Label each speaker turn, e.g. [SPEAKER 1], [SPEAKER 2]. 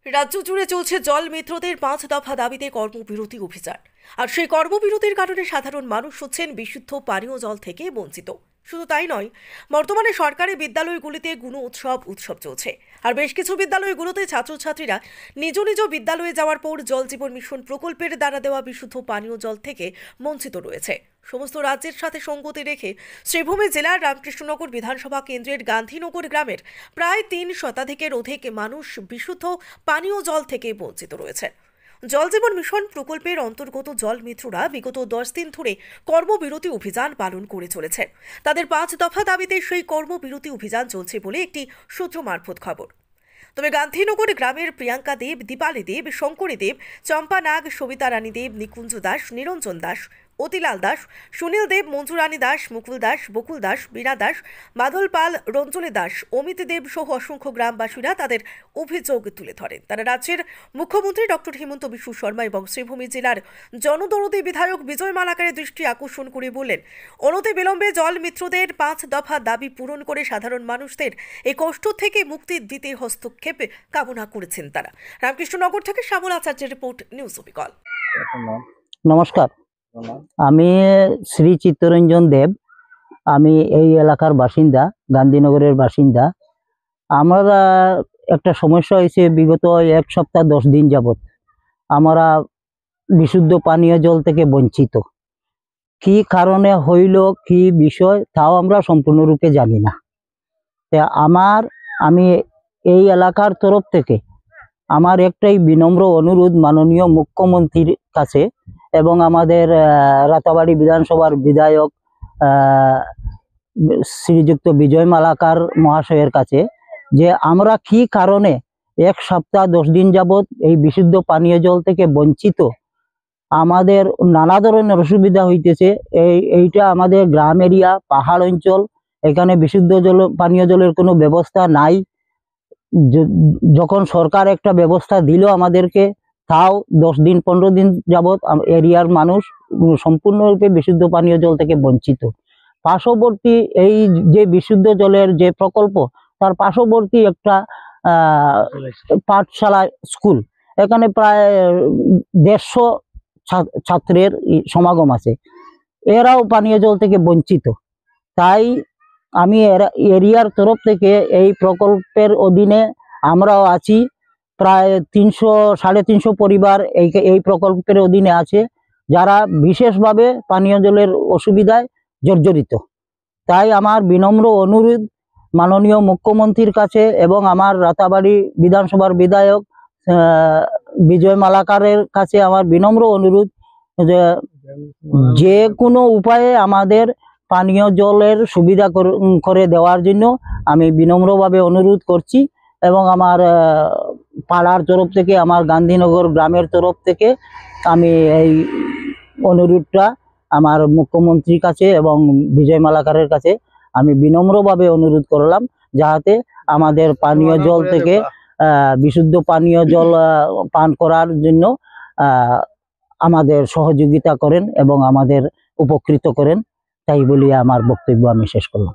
[SPEAKER 1] রাজ্য জুড়ে চলছে জল মিত্রদের 5 দফা দাবিতে কর্মবিরতি অভিযান। আর সেই কর্মবিরতির কারণে সাধারণ মানুষ হচ্ছেন বিশুদ্ধ পানীয় জল থেকে বঞ্চিত। শুধু তাই নয়, বর্তমানে সরকারি বিদ্যালয়গুলিতে গুণ উৎসব চলছে। আর বেশ কিছু বিদ্যালয়গুলোতে ছাত্রছাত্রীরা নিজ নিজ বিদ্যালয়ে যাওয়ার পর জল জীবন মিশন প্রকল্পের দ্বারা দেওয়া বিশুদ্ধ পানীয় জল থেকে বঞ্চিত রয়েছে। সমস্ত রাজ্যের সাথে সঙ্গতি রেখে শ্রীভূমি জেলার রামকৃষ্ণনগর বিধানসভা কেন্দ্রের গান্ধীনগর গ্রামের প্রায় 3 শতাধিকের অধিক মানুষ বিশুদ্ধ পানীয় জল থেকে বঞ্চিত রয়েছে। জল জীবন মিশন প্রকল্পের অন্তর্গত জল মিত্ররা বিগত 10 দিন ধরে কর্মবিরতি অভিযান পালন করে চলেছে। তাদের 5 দফা দাবিতে সেই কর্মবিরতি অভিযান চলছে বলে একটি সূত্র মারফত খবর। তবে গান্ধীনগর গ্রামের প্রিয়াঙ্কা দেব, দীপালি দেব, শঙ্করী দেব, চম্পা নাগ, সবিতা রানী দেব, নিকুঞ্জ দাস, নিরঞ্জন দাস, অতিলাল দাস, সুনীল দেব, মঞ্জুরানী দাস, মুকুল দাস, বকুল দাস, বীণা দাস, বাদল পাল, রঞ্জলি দাস, অমিত দেব সহ অসংখ্য গ্রামবাসীরা তাদের অভিযোগ তুলে ধরেন। তারা রাজ্যের মুখ্যমন্ত্রী ডক্টর হিমন্ত বিশ্ব শর্মা এবং শ্রীভূমি জেলার জনদরদী বিধায়ক বিজয় মালাকারের দৃষ্টি আকর্ষণ করে বললেন, অনতি বিলম্বে জল মিত্রদের 5 দফা দাবি পূরণ করে সাধারণ মানুষদের এই কষ্ট থেকে মুক্তি দিতে হস্তক্ষেপ কামনা করেছেন তারা। রামকৃষ্ণনগর থেকে শ্যামল আচার্যের রিপোর্ট, নিউজ অবিকল।
[SPEAKER 2] নমস্কার, আমি শ্রী চিত্তরঞ্জন দেব। আমি এই এলাকার বাসিন্দা, গান্ধীনগরের বাসিন্দা। আমরা একটা সমস্যা হয়েছে, বিগত 1 সপ্তাহ 10 দিন যাবত আমরা বিশুদ্ধ পানীয় জল থেকে বঞ্চিত। কি কারণে হইল, কি বিষয়, তাও আমরা সম্পূর্ণরূপে জানি না। আমি এই এলাকার তরফ থেকে আমার একটাই বিনম্র অনুরোধ মাননীয় মুখ্যমন্ত্রীর কাছে এবং আমাদের রাতাবাড়ি বিধানসভার বিধায়ক শ্রীযুক্ত বিজয় মালাকার মহাশয়ের কাছে, যে আমরা কি কারণে 1 সপ্তাহ 10 দিন যাবৎ এই বিশুদ্ধ পানীয় জল থেকে বঞ্চিত। আমাদের নানা ধরনের অসুবিধা হইতেছে। এইটা আমাদের গ্রাম এরিয়া, পাহাড় অঞ্চল, এখানে বিশুদ্ধ পানীয় জলের কোনো ব্যবস্থা নাই। যখন সরকার একটা ব্যবস্থা দিল আমাদেরকে, তাও 10 দিন 15 দিন যাবৎ এরিয়ার মানুষ সম্পূর্ণরূপে বিশুদ্ধ পানীয় জল থেকে বঞ্চিত। পার্শ্ববর্তী এই যে বিশুদ্ধ জলের যে প্রকল্প, তার পার্শ্ববর্তী একটা পাঠশালা স্কুল, এখানে প্রায় 150 ছাত্রের সমাগম আছে। এরাও পানীয় জল থেকে বঞ্চিত। তাই আমি এরিয়ার তরফ থেকে এই প্রকল্পের অধীনে আমরাও আছি। প্রায় 300-350 পরিবার এই প্রকল্পের অধীনে আছে, যারা বিশেষভাবে পানীয় জলের অসুবিধায় জর্জরিত। তাই আমার বিনম্র অনুরোধ মাননীয় মুখ্যমন্ত্রীর কাছে এবং আমার রাতাবাড়ি বিধানসভার বিধায়ক বিজয় মালাকারের কাছে আমার বিনম্র অনুরোধ, যে কোনো উপায়ে আমাদের পানীয় জলের সুবিধা করে দেওয়ার জন্য আমি বিনম্রভাবে অনুরোধ করছি। এবং আমার পাড়ার তরফ থেকে, আমার গান্ধীনগর গ্রামের তরফ থেকে আমি এই অনুরোধটা আমার মুখ্যমন্ত্রীর কাছে এবং বিজয় মালাকারের কাছে আমি বিনম্রভাবে অনুরোধ করলাম, যাতে আমাদের পানীয় জল থেকে বিশুদ্ধ পানীয় জল পান করার জন্য আমাদের সহযোগিতা করেন এবং আমাদের উপকৃত করেন। তাই বলি আমার বক্তব্য আমি শেষ করলাম।